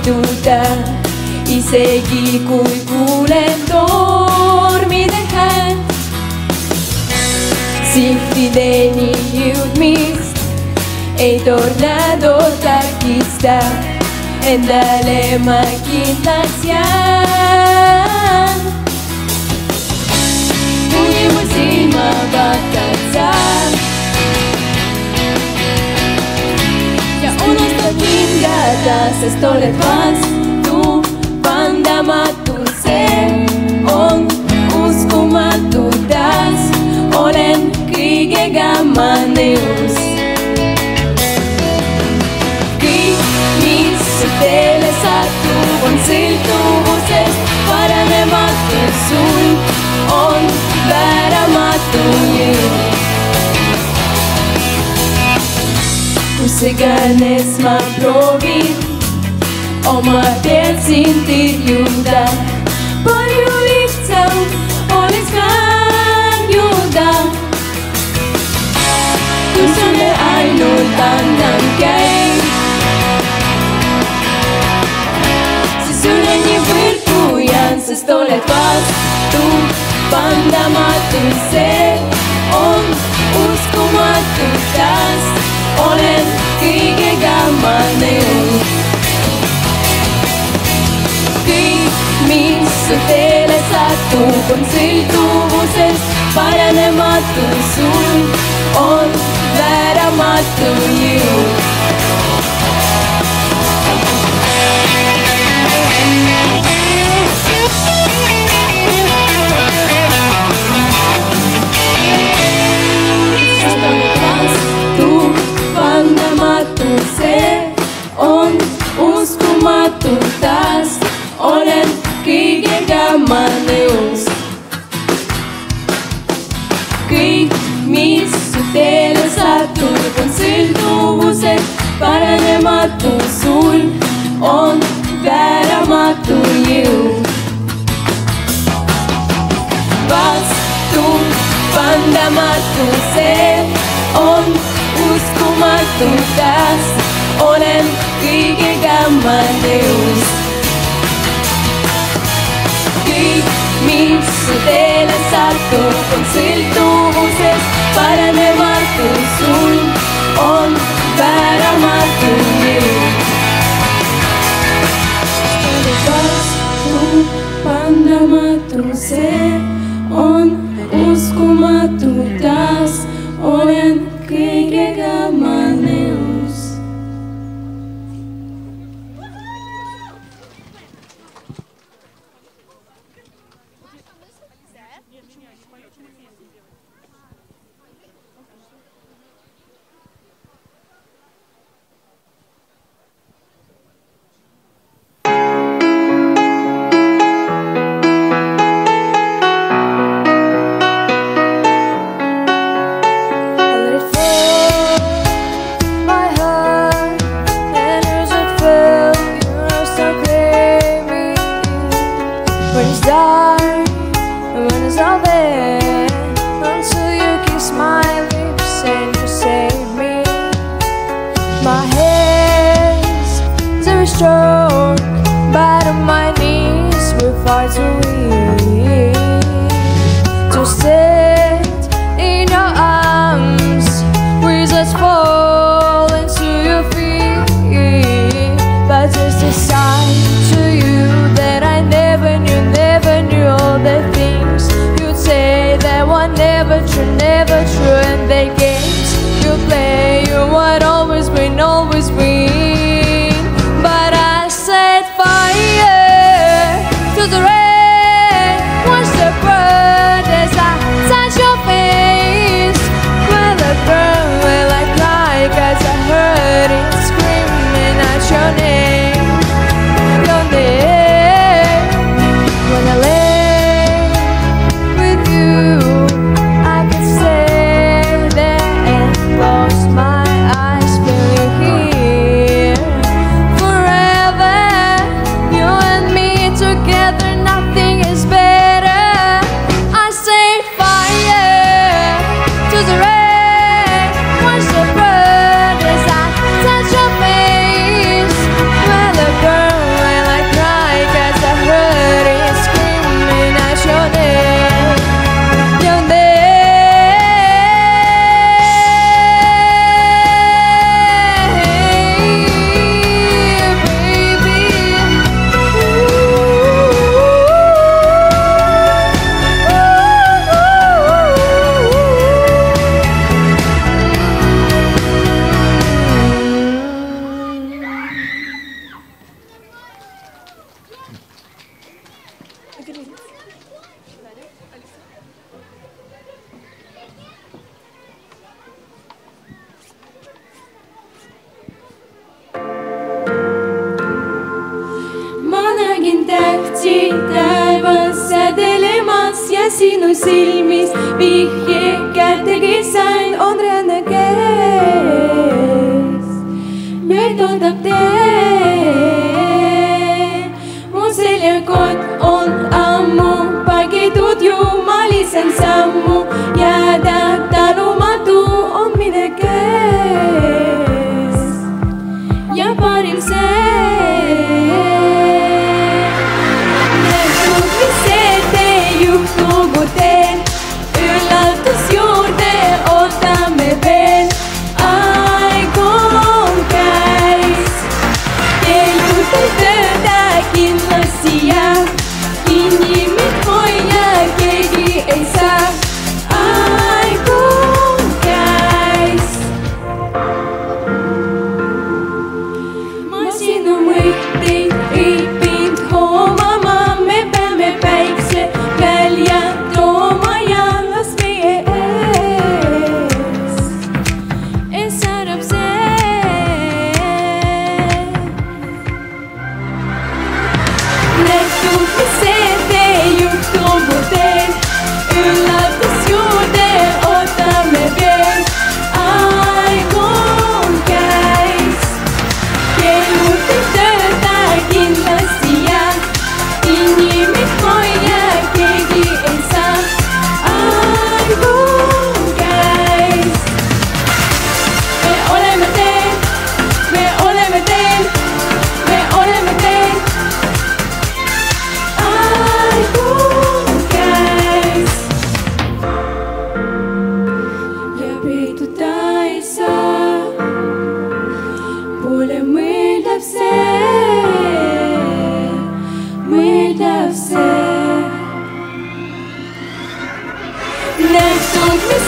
istuda, isegi kui kuulen tormide häält. Sihtideni jõudmist ei tornadod takista, endale ma kindlaks jään. Kui mu silma vaatad sa ja unustad hingada, sest oled vastupandamatu, see on uskumatu taas, olen kõigega ma nõus. Kõik, mis su teele satub, on sõltuvusest paranematu, sul on vääramatu jõud. Kus iganes ma proovin oma teed sind tõrjuda, palju lihtsam oleks kahjuda. Kui sulle ainult annan käi, siis üleni võrku jään, sest oled vastupandamatu, see on uskumatu taas, olen kõigega ma nõus. Kõik, mis su teele satub, on sõltuvusest paranematu, sul on vääramatu jõud. Vastupandamatu, see on uskumatu taas, olen kõigega ma nõus. Kõik, mis su teele satub, on sõltuvusest paranematu, sul on vääramatu jõud. Vastupandamatu, see on uskumatu taas, olen kõigega ma nõus. Kõik, mis su teele satub, on sõltuvusest paranematu, sul on vääramatu jõud. Vastupandamatu, see on uskumatu taas, olen kõigega ma nõus. But I set fire to the rain. Nägin tähti taevas sädelemas ja sinu silmis vihje kätegi sain on ränne käes. Nüüd ootab tee, mu seljakott on ammu pagitud jumalisen sammu, jääda talumatu on mine käes ja parim see. Üllatus juurde ootame veel, aeg on käis. Keeldutel tööda kindlasti jääb, kinni mind hoida keegi ei saa. Aeg on käis. Ma sinu mõtteid õppinud hoomama, me peame päikse välja tooma. Üllatus juurde ootame veel, aeg on käis. Keelutud tööda kindlasti jääb, kinni mind hoida keegi ei saa. Aeg on käis. Me oleme teel, me oleme teel, me oleme teel. Aeg on käis. Ja peituda ei saa, pole mõeldav see. Nähtud, mis